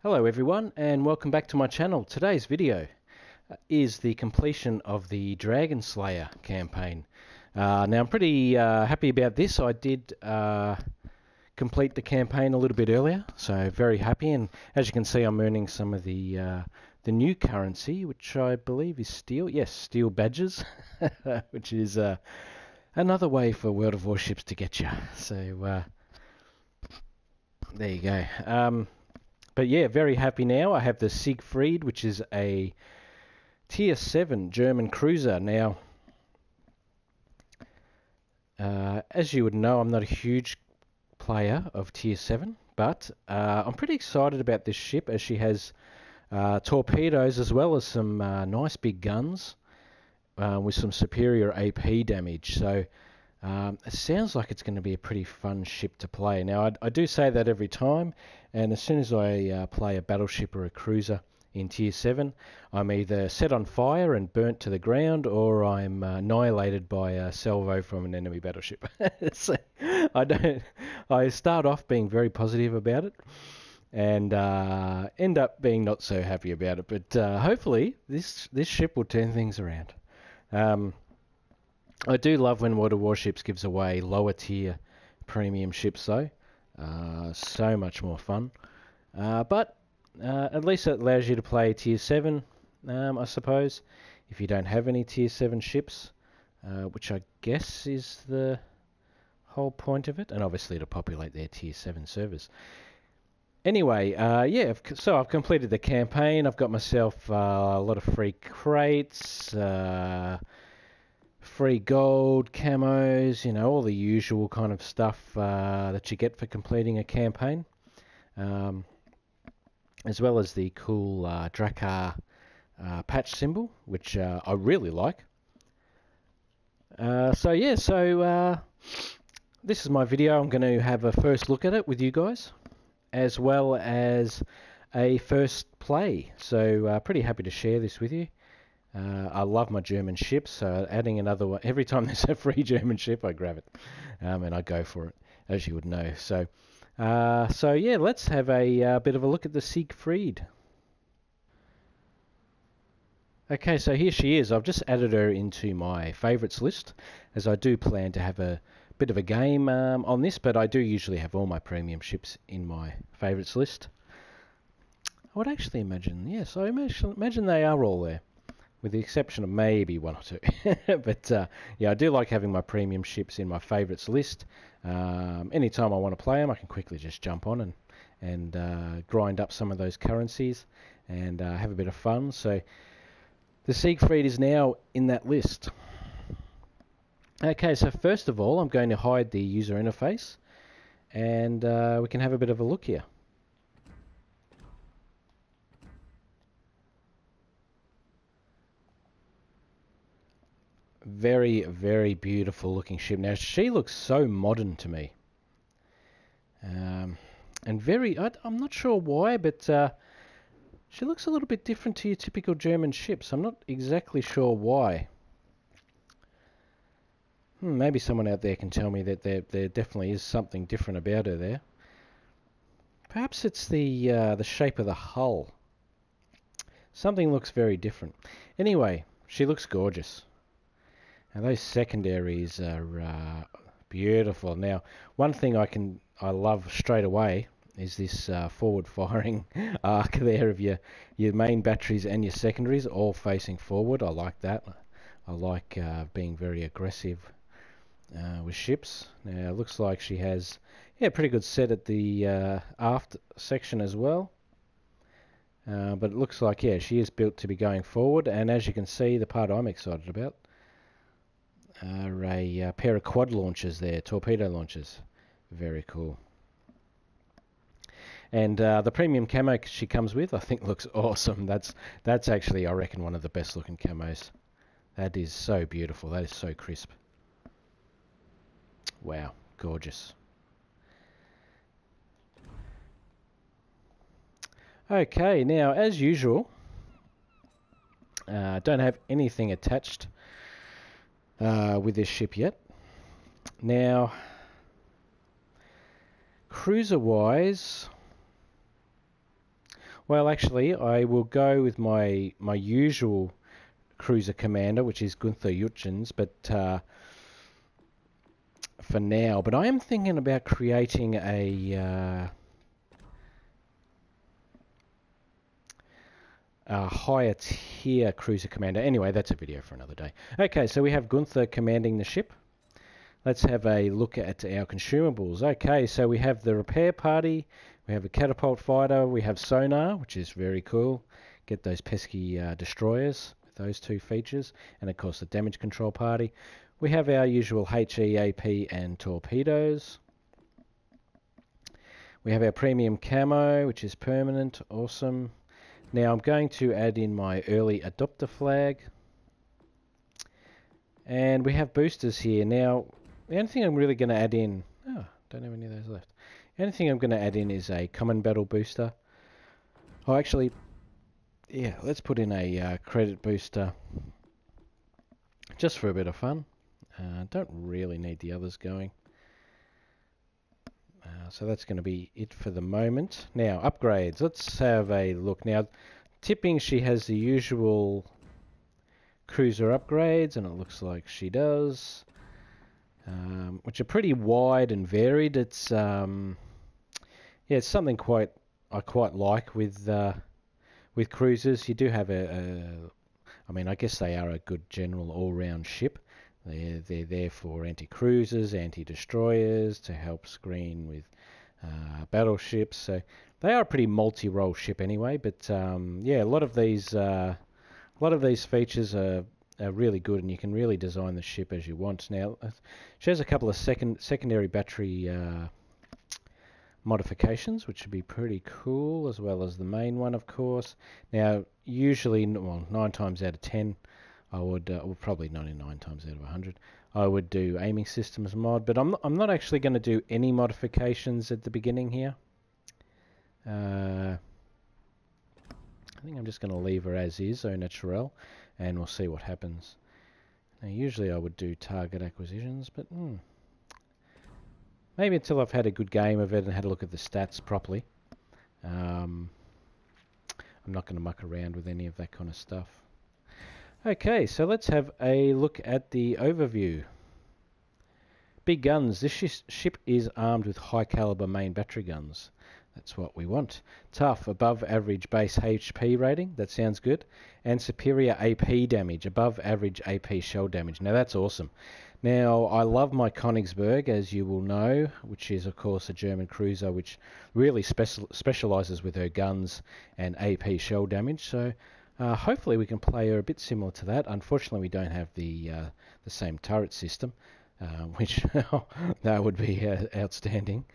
Hello everyone and welcome back to my channel. Today's video is the completion of the Dragon Slayer campaign. Now I'm pretty happy about this. I did complete the campaign a little bit earlier, so very happy, and as you can see I'm earning some of the new currency, which I believe is steel. Yes, steel badges, which is another way for World of Warships to get you. So there you go. But yeah, very happy now. I have the SIEGFRIED, which is a Tier 7 German cruiser. Now, as you would know, I'm not a huge player of Tier 7, but I'm pretty excited about this ship as she has torpedoes as well as some nice big guns with some superior AP damage. So it sounds like it's going to be a pretty fun ship to play. Now, I do say that every time, and as soon as I play a battleship or a cruiser in Tier 7, I'm either set on fire and burnt to the ground, or I'm annihilated by a salvo from an enemy battleship. So I start off being very positive about it, and end up being not so happy about it. But hopefully this ship will turn things around. I do love when World of Warships gives away lower tier premium ships though. So much more fun. But at least it allows you to play Tier 7, I suppose, if you don't have any Tier 7 ships, which I guess is the whole point of it, and obviously to populate their Tier 7 servers. Anyway, yeah, so I've completed the campaign. I've got myself a lot of free crates, free gold, camos, you know, all the usual kind of stuff that you get for completing a campaign. As well as the cool Drakkar patch symbol, which I really like. So this is my video. I'm going to have a first look at it with you guys, as well as a first play. So pretty happy to share this with you. I love my German ships, so adding another one every time there's a free German ship, I grab it, and I go for it, as you would know. So yeah, let's have a bit of a look at the SIEGFRIED. Okay, so here she is. I've just added her into my favourites list, as I do plan to have a bit of a game on this, but I do usually have all my premium ships in my favourites list. I would actually imagine, yes, I imagine they are all there, with the exception of maybe one or two. But yeah, I do like having my premium ships in my favourites list. Anytime I want to play them, I can quickly just jump on and grind up some of those currencies and have a bit of fun. So the SIEGFRIED is now in that list. Okay, so first of all, I'm going to hide the user interface, and we can have a bit of a look here. Very, very beautiful looking ship. Now, she looks so modern to me. And very, I'm not sure why, but she looks a little bit different to your typical German ships. I'm not exactly sure why. Maybe someone out there can tell me that there definitely is something different about her there. Perhaps it's the shape of the hull. Something looks very different. Anyway, she looks gorgeous. And those secondaries are beautiful. Now, one thing I love straight away is this forward-firing arc there of your main batteries and your secondaries all facing forward. I like that. I like being very aggressive with ships. Now, it looks like she has a pretty good set at the aft section as well. But it looks like, yeah, she is built to be going forward. And as you can see, the part I'm excited about are a pair of quad launchers there, torpedo launchers. Very cool. And the premium camo she comes with, I think, looks awesome. That's actually, I reckon, one of the best looking camos. That is so beautiful. That is so crisp. Wow, gorgeous. Okay, now as usual, don't have anything attached with this ship yet. Now, cruiser wise, Well, actually, I will go with my usual cruiser commander, which is Gunther Jutjens, but for now. But I am thinking about creating a higher tier cruiser commander. Anyway, that's a video for another day. Okay, so we have Gunther commanding the ship. Let's have a look at our consumables. Okay, so we have the repair party, we have a catapult fighter, we have sonar, which is very cool. Get those pesky destroyers with those two features, and of course the damage control party. We have our usual HE, AP, and torpedoes. We have our premium camo, which is permanent, awesome. Now I'm going to add in my early adopter flag. And we have boosters here. Now, the only thing I'm really going to add in... Oh, don't have any of those left. The only thing I'm going to add in is a common battle booster. Oh, actually, yeah, let's put in a credit booster. Just for a bit of fun. Don't really need the others going. So that's going to be it for the moment. Now, upgrades. Let's have a look. Now, tipping, she has the usual cruiser upgrades, and it looks like she does, which are pretty wide and varied. It's yeah, it's something I quite like with cruisers. You do have I mean, I guess they are a good general all-round ship. They're there for anti-cruisers, anti-destroyers, to help screen with battleships. So they are a pretty multi-role ship anyway. But yeah, a lot of these features are really good, and you can really design the ship as you want. Now, she has a couple of secondary battery modifications, which would be pretty cool, as well as the main one, of course. Now, usually, well, 9 times out of 10, I would, well, probably 99 times out of 100, I would do aiming systems mod, but I'm not actually going to do any modifications at the beginning here. I think I'm just going to leave her as is, au naturel, and we'll see what happens. Now, usually I would do target acquisitions, but maybe until I've had a good game of it and had a look at the stats properly. I'm not going to muck around with any of that kind of stuff. Okay, so let's have a look at the overview. Big guns. This ship is armed with high caliber main battery guns. That's what we want. Tough, above average base HP rating. That sounds good. And superior AP damage, above average AP shell damage. Now that's awesome. Now, I love my Königsberg, as you will know, which is of course a German cruiser which really specialises with her guns and AP shell damage. So hopefully we can play her a bit similar to that. Unfortunately, we don't have the same turret system, which that would be outstanding.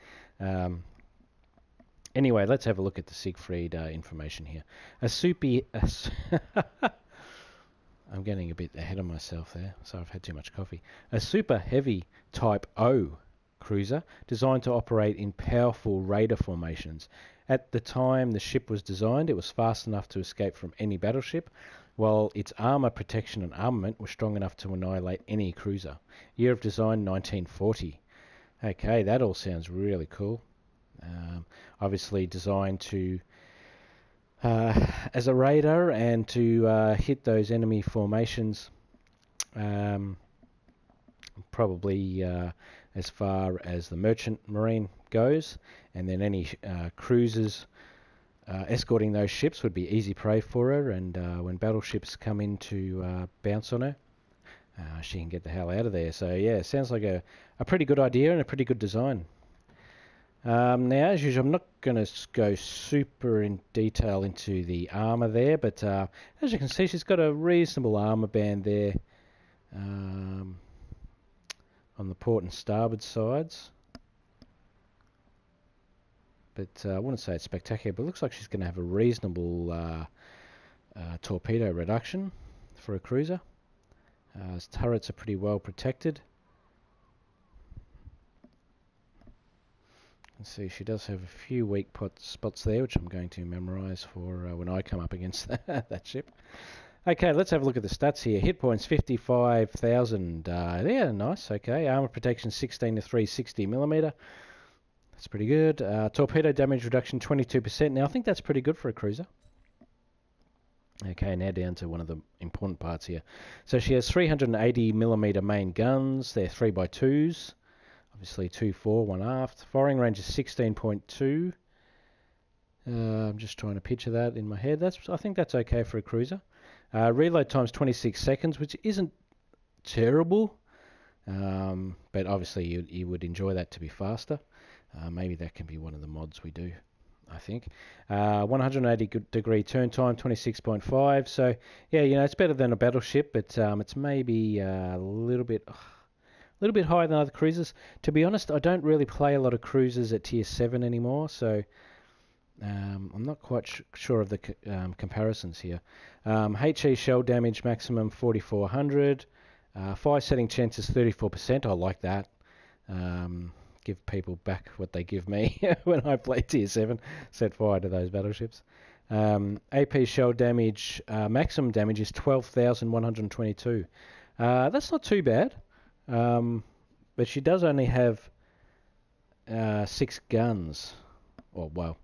Anyway, let's have a look at the SIEGFRIED information here. I'm getting a bit ahead of myself there, so I've had too much coffee. A super heavy Type O cruiser designed to operate in powerful raider formations. At the time the ship was designed, it was fast enough to escape from any battleship, while its armour protection and armament were strong enough to annihilate any cruiser. Year of design 1940. Okay, that all sounds really cool. Obviously designed to as a raider and to hit those enemy formations, probably as far as the merchant marine goes, and then any cruisers escorting those ships would be easy prey for her, and when battleships come in to bounce on her, she can get the hell out of there. So yeah, sounds like a pretty good idea and a pretty good design. Now, as usual, I'm not going to go super in detail into the armour there, but as you can see, she's got a reasonable armour band there on the port and starboard sides. But I wouldn't say it's spectacular, but it looks like she's going to have a reasonable torpedo reduction for a cruiser. His turrets are pretty well protected. See, she does have a few weak spots there, which I'm going to memorise for when I come up against that ship. Okay, let's have a look at the stats here. Hit points 55,000. Yeah, nice. Okay, armour protection 16 to 360mm. That's pretty good. Torpedo damage reduction 22%. Now I think that's pretty good for a cruiser. Okay, now down to one of the important parts here. So she has 380mm main guns. They're 3x2s. Obviously 2 fore, 1 aft. Firing range is 16.2. I'm just trying to picture that in my head. I think that's okay for a cruiser. Reload time's 26 seconds, which isn't terrible. But obviously you would enjoy that to be faster. Maybe that can be one of the mods we do, I think. 180-degree turn time, 26.5. So, yeah, you know, it's better than a battleship, but it's maybe a little bit higher than other cruisers. To be honest, I don't really play a lot of cruisers at Tier 7 anymore, so I'm not quite sure of the comparisons here. HE shell damage maximum 4400. Fire setting chance is 34%. I like that. Give people back what they give me when I play Tier 7. Set fire to those battleships. AP shell damage, maximum damage is 12,122. That's not too bad. But she does only have 6 guns. Or, well,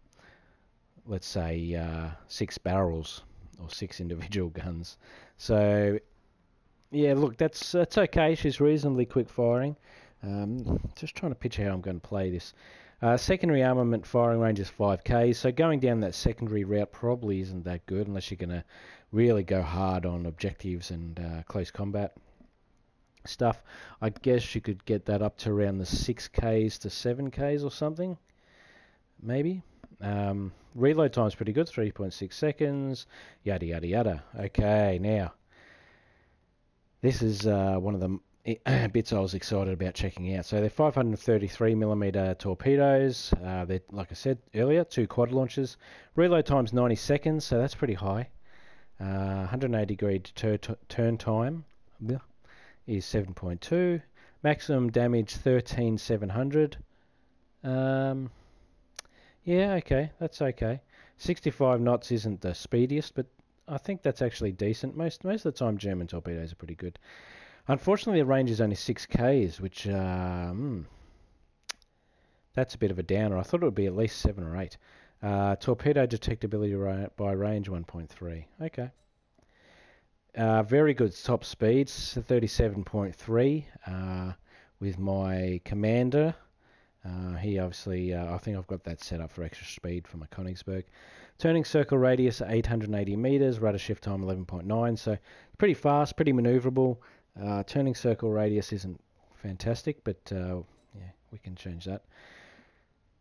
let's say 6 barrels or 6 individual guns. So, yeah, look, that's okay. She's reasonably quick firing. Just trying to picture how I'm going to play this. Secondary armament firing range is 5k, so going down that secondary route probably isn't that good unless you're going to really go hard on objectives and close combat stuff. I guess you could get that up to around the 6k's to 7k's or something, maybe. Reload time's pretty good, 3.6 seconds, yada yada yada. Okay, now this is one of the bits I was excited about checking out. So they're 533mm torpedoes. They're, like I said earlier, 2 quad launchers. Reload time's 90 seconds, so that's pretty high. 180-degree turn time is 7.2. Maximum damage 13,700. Yeah, okay, that's okay. 65 knots isn't the speediest, but I think that's actually decent. Most of the time German torpedoes are pretty good. Unfortunately, the range is only 6k's, which that's a bit of a downer. I thought it would be at least 7 or 8. Torpedo detectability by range 1.3. Okay. Very good top speeds, 37.3 with my commander. He obviously, I think I've got that set up for extra speed for my Königsberg. Turning circle radius 880 meters, rudder shift time 11.9, so pretty fast, pretty maneuverable. Turning circle radius isn't fantastic, but yeah, we can change that.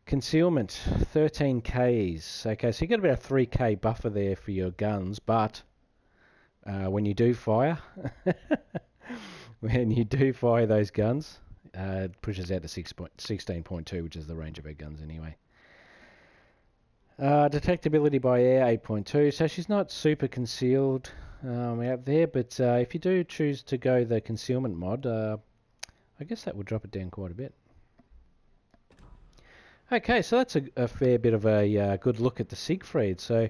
Concealment, 13k's. Okay, so you got about a 3k buffer there for your guns, but when you do fire, those guns, it pushes out to 16.2, which is the range of her guns anyway. Detectability by air 8.2, so she's not super concealed out there, but if you do choose to go the concealment mod, I guess that would drop it down quite a bit. Okay, so that's a fair bit of a good look at the Siegfried. So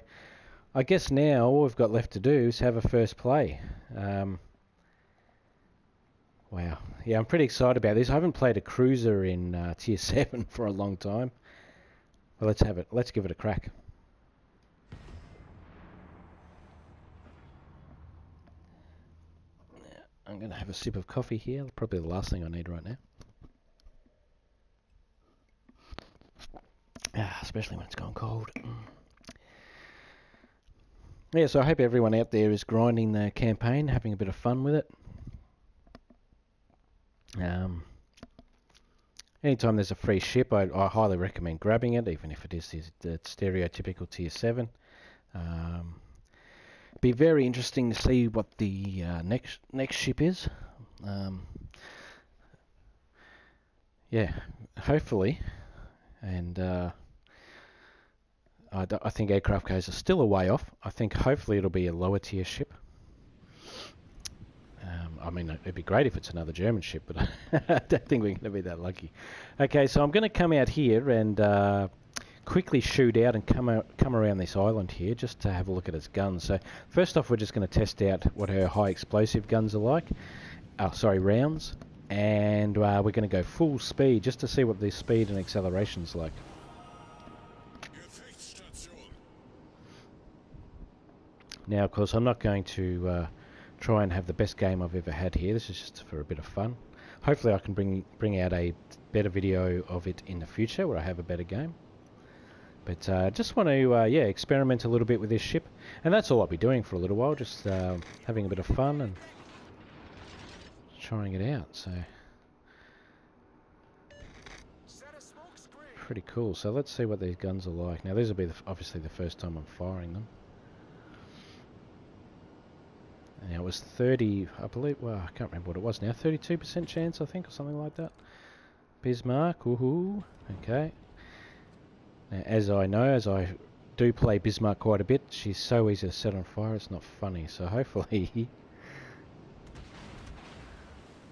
I guess now all we've got left to do is have a first play. Wow, yeah, I'm pretty excited about this. I haven't played a cruiser in Tier 7 for a long time. Well, let's have it. Let's give it a crack. I'm going to have a sip of coffee here. Probably the last thing I need right now. Especially when it's gone cold. Yeah, so I hope everyone out there is grinding the campaign, having a bit of fun with it. Anytime there's a free ship, I highly recommend grabbing it, even if it is the stereotypical Tier 7. Be very interesting to see what the next ship is. Yeah, hopefully. And I think aircraft carriers are still a way off. I think hopefully it'll be a lower tier ship. I mean, it'd be great if it's another German ship, but I don't think we're going to be that lucky. Okay, so I'm going to come out here and quickly shoot out and come around this island here just to have a look at its guns. So first off, we're just going to test out what her high explosive guns are like. Oh, sorry, rounds. and we're going to go full speed just to see what the speed and acceleration's like. Now, of course, I'm not going to try and have the best game I've ever had here. This is just for a bit of fun. Hopefully I can bring out a better video of it in the future where I have a better game. But just want to experiment a little bit with this ship, and that's all I'll be doing for a little while, just having a bit of fun and trying it out. So pretty cool. So let's see what these guns are like. Now these will be obviously the first time I'm firing them. Now it was 30, I believe, well I can't remember what it was now, 32% chance I think, or something like that. Bismarck, woohoo, okay. Now, as I know, as I do play Bismarck quite a bit, she's so easy to set on fire, it's not funny. So hopefully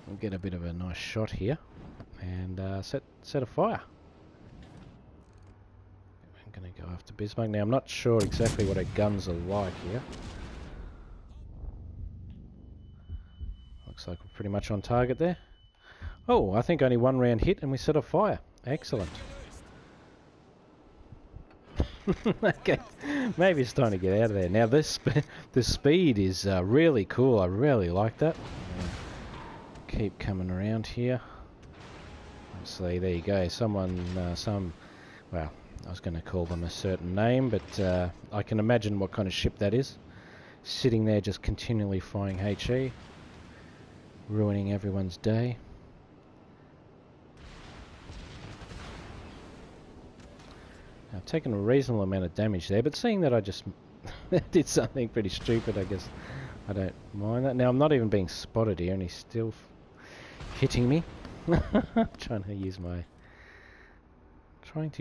we'll get a bit of a nice shot here and set a fire. I'm going to go after Bismarck. Now I'm not sure exactly what her guns are like here. Looks like we're pretty much on target there. Oh, I think only one round hit and we set a fire. Excellent. Okay, maybe it's time to get out of there. Now this the speed is really cool. I really like that. Keep coming around here. Obviously, there you go. Someone, well, I was going to call them a certain name, but I can imagine what kind of ship that is. Sitting there just continually firing HE, ruining everyone's day. I've taken a reasonable amount of damage there, but seeing that I just did something pretty stupid, I guess I don't mind that. Now I'm not even being spotted here and he's still hitting me. Trying to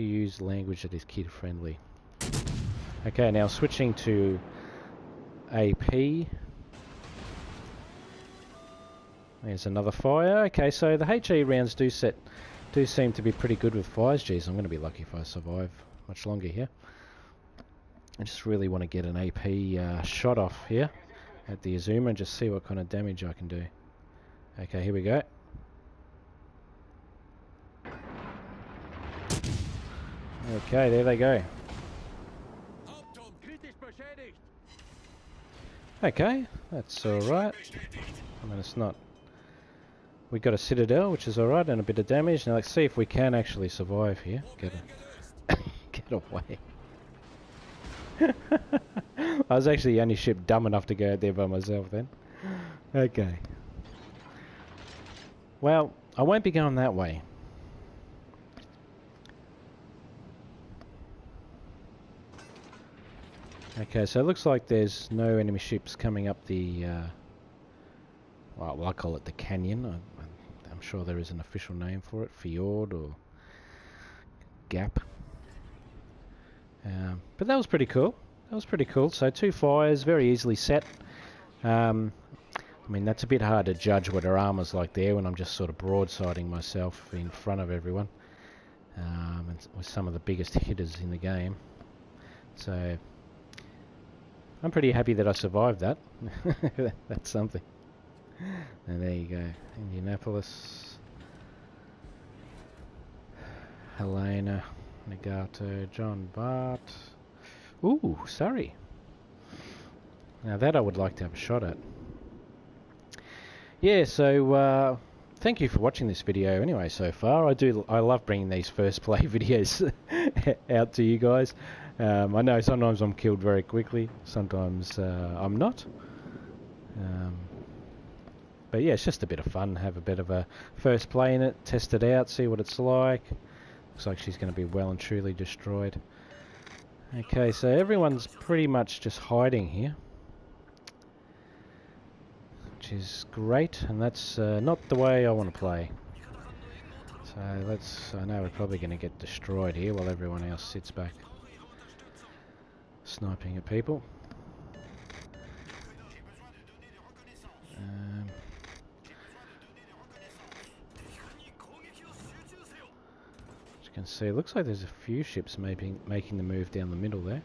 use language that is kid friendly. Okay, now switching to AP. There's another fire. Okay, so the HE rounds do seem to be pretty good with fires. Geez, I'm going to be lucky if I survive much longer here. I just really want to get an AP shot off here at the Azuma and just see what kind of damage I can do. Okay, here we go. Okay, there they go. Okay, that's alright. I mean, it's not... We got a Citadel, which is alright, and a bit of damage. Now let's see if we can actually survive here. Get away. I was actually the only ship dumb enough to go out there by myself then. Okay. Well, I won't be going that way. Okay, so it looks like there's no enemy ships coming up the... well, I call it the canyon. I'm sure there is an official name for it, fjord or gap. But that was pretty cool. That was pretty cool. So 2 fires, very easily set. I mean, that's a bit hard to judge what her armor's like there when I'm just sort of broadsiding myself in front of everyone. And with some of the biggest hitters in the game. So I'm pretty happy that I survived that. That's something. And there you go, Indianapolis, Helena, Nagato, John Bart. Ooh, Surrey. Now that I would like to have a shot at. Yeah, so thank you for watching this video anyway so far. I love bringing these first play videos out to you guys. I know sometimes I'm killed very quickly, sometimes I'm not. But yeah, it's just a bit of fun. Have a bit of a first play in it, test it out, see what it's like. Looks like she's going to be well and truly destroyed. Okay, so everyone's pretty much just hiding here, which is great, and that's not the way I want to play. So I know we're probably going to get destroyed here while everyone else sits back sniping at people. As you can see, it looks like there's a few ships making the move down the middle there.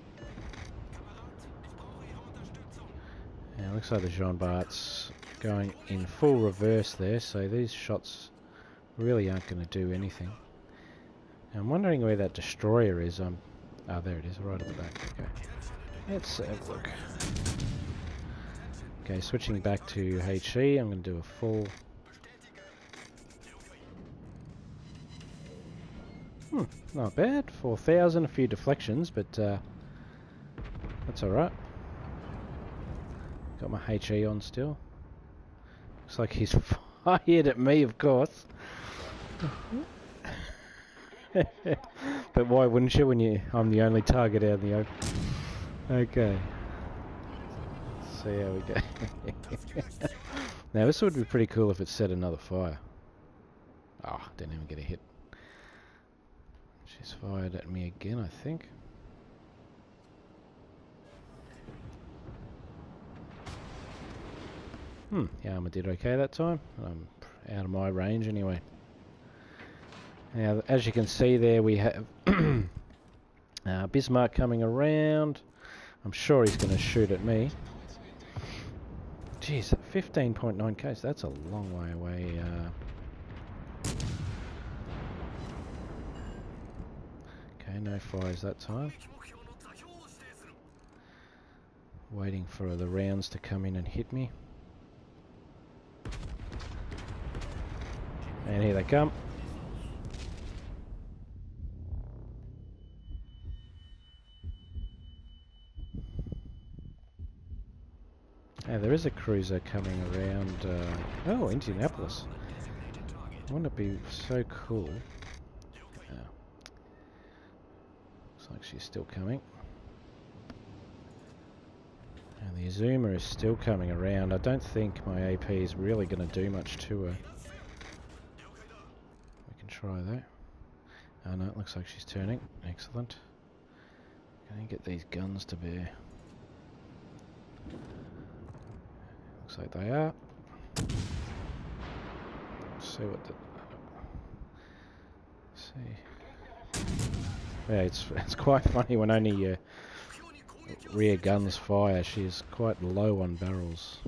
Yeah, it looks like the Jean Bart's going in full reverse there, so these shots really aren't going to do anything. Now, I'm wondering where that destroyer is. Oh, there it is, right at the back. Okay, let's have a look. Okay, switching back to HE, I'm going to do a full... not bad. 4,000, a few deflections, but that's alright. Got my HE on still. Looks like he's fired at me, of course. But why wouldn't you when I'm the only target out in the open? Okay. Let's see how we go. Now this would be pretty cool if it set another fire. Oh, didn't even get a hit. She's fired at me again, I think. Yeah, I did okay that time. I'm out of my range anyway. Now, as you can see there, we have Bismarck coming around. I'm sure he's going to shoot at me. Jeez, 15.9 k's, that's a long way away. Okay, no fires that time. Waiting for the rounds to come in and hit me. And here they come. There is a cruiser coming around. Oh, Indianapolis. Wouldn't it be so cool? Looks like she's still coming. And the Azuma is still coming around. I don't think my AP is really going to do much to her. We can try that. Oh no, it looks like she's turning. Excellent. Can I get these guns to bear? Looks like they are. Let's see what the... see. Yeah, it's quite funny when only rear guns fire. She's quite low on barrels.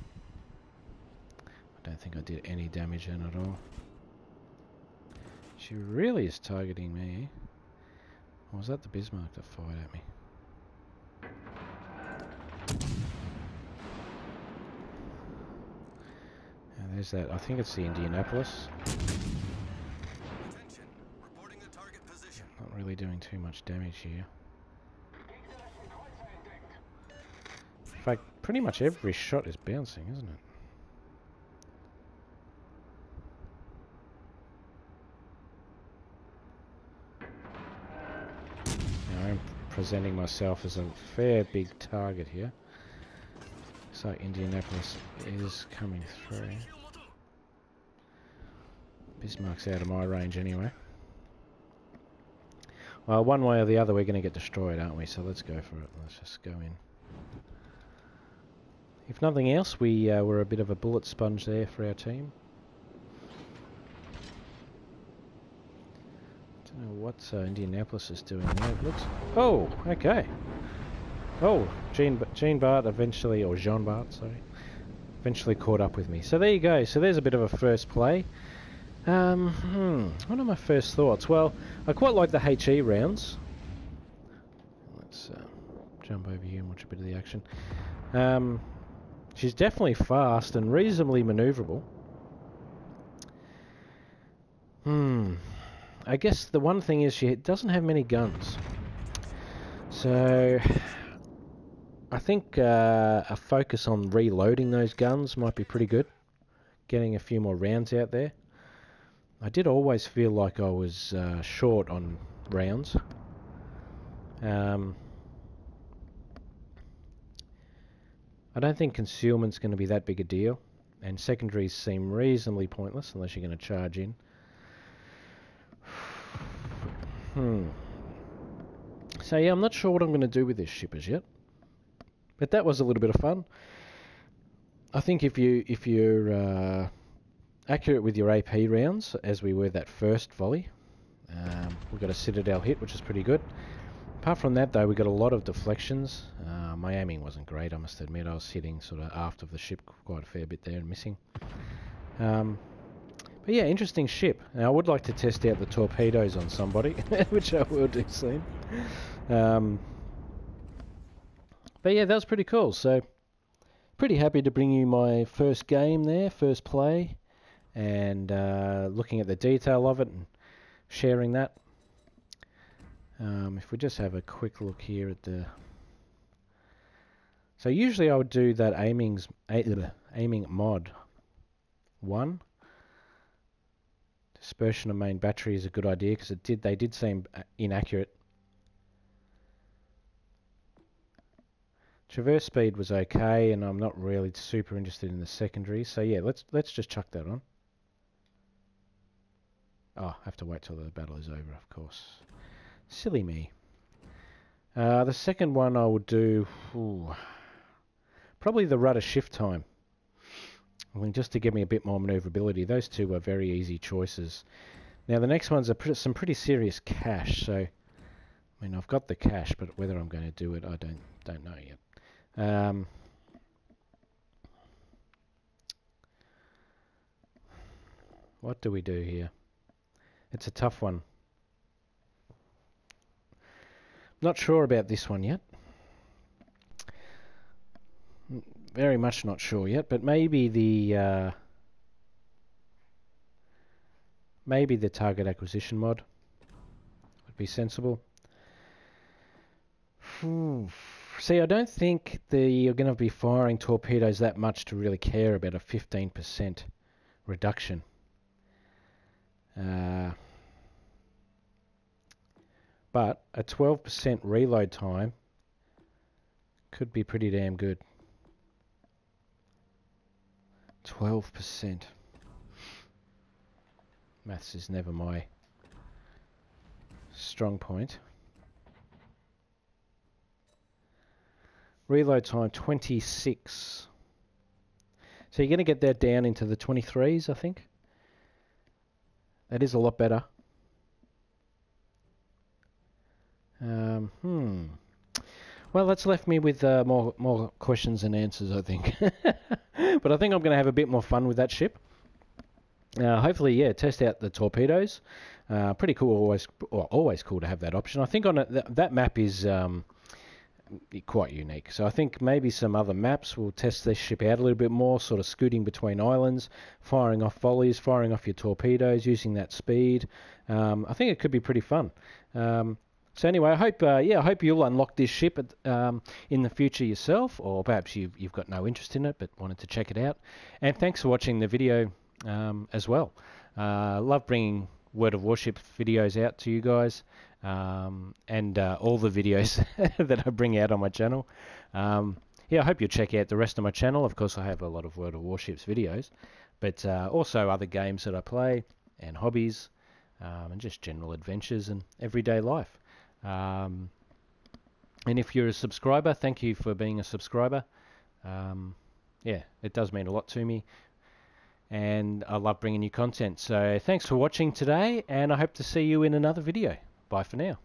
I don't think I did any damage in at all. She really is targeting me. Or was that the Bismarck that fired at me? And there's that. I think it's the Indianapolis. Not really doing too much damage here. In fact, pretty much every shot is bouncing, isn't it? Now I'm presenting myself as a fair big target here. So Indianapolis is coming through. Bismarck's out of my range anyway. Well, one way or the other we're going to get destroyed, aren't we? So let's go for it. Let's just go in. If nothing else, we were a bit of a bullet sponge there for our team. Don't know what Indianapolis is doing there. It looks... Oh, okay. Oh, Jean Bart eventually, or Jean Bart, sorry, eventually caught up with me. So there you go. So there's a bit of a first play. What are my first thoughts? Well, I quite like the HE rounds. Let's jump over here and watch a bit of the action. She's definitely fast and reasonably manoeuvrable. I guess the one thing is she doesn't have many guns. So I think a focus on reloading those guns might be pretty good. Getting a few more rounds out there. I did always feel like I was short on rounds. I don't think concealment's going to be that big a deal, and secondaries seem reasonably pointless unless you're going to charge in. So yeah, I'm not sure what I'm going to do with this ship as yet, but that was a little bit of fun. I think if you're accurate with your AP rounds, as we were that first volley, we got a Citadel hit, which is pretty good. Apart from that, though, we got a lot of deflections. My aiming wasn't great, I must admit. I was sitting sort of aft of the ship quite a fair bit there and missing. But yeah, interesting ship. Now, I would like to test out the torpedoes on somebody, which I will do soon. But yeah, that was pretty cool. So, pretty happy to bring you my first game there, first play, and looking at the detail of it and sharing that. If we just have a quick look here at the... So usually I would do that aiming mod 1. Dispersion of main battery is a good idea because they did seem inaccurate. Traverse speed was okay, and I'm not really super interested in the secondary. So yeah, let's just chuck that on. Oh, I have to wait till the battle is over, of course. Silly me. The second one I would do probably the rudder shift time. I mean, just to give me a bit more maneuverability. Those two were very easy choices. Now the next one's some pretty serious cash. So, I mean, I've got the cash, but whether I'm going to do it, I don't know yet. What do we do here? It's a tough one. Not sure about this one yet. Very much not sure yet, but maybe the target acquisition mod would be sensible. See, I don't think you're going to be firing torpedoes that much to really care about a 15% reduction. But a 12% reload time could be pretty damn good. 12%. Maths is never my strong point. Reload time 26. So you're going to get that down into the 23s, I think. That is a lot better. Well, that's left me with more questions than answers, I think. But I think I'm going to have a bit more fun with that ship. Hopefully, yeah, test out the torpedoes. Pretty cool, always cool to have that option. I think on that map is quite unique. So I think maybe some other maps will test this ship out a little bit more, sort of scooting between islands, firing off volleys, firing off your torpedoes, using that speed. I think it could be pretty fun. So anyway, I hope you'll unlock this ship in the future yourself, or perhaps you've got no interest in it but wanted to check it out. And thanks for watching the video as well. Love bringing World of Warships videos out to you guys, and all the videos that I bring out on my channel. Yeah, I hope you'll check out the rest of my channel. Of course, I have a lot of World of Warships videos, but also other games that I play and hobbies, and just general adventures and everyday life. And if you're a subscriber, thank you for being a subscriber. Yeah, it does mean a lot to me, and I love bringing you content. So thanks for watching today, and I hope to see you in another video. Bye for now.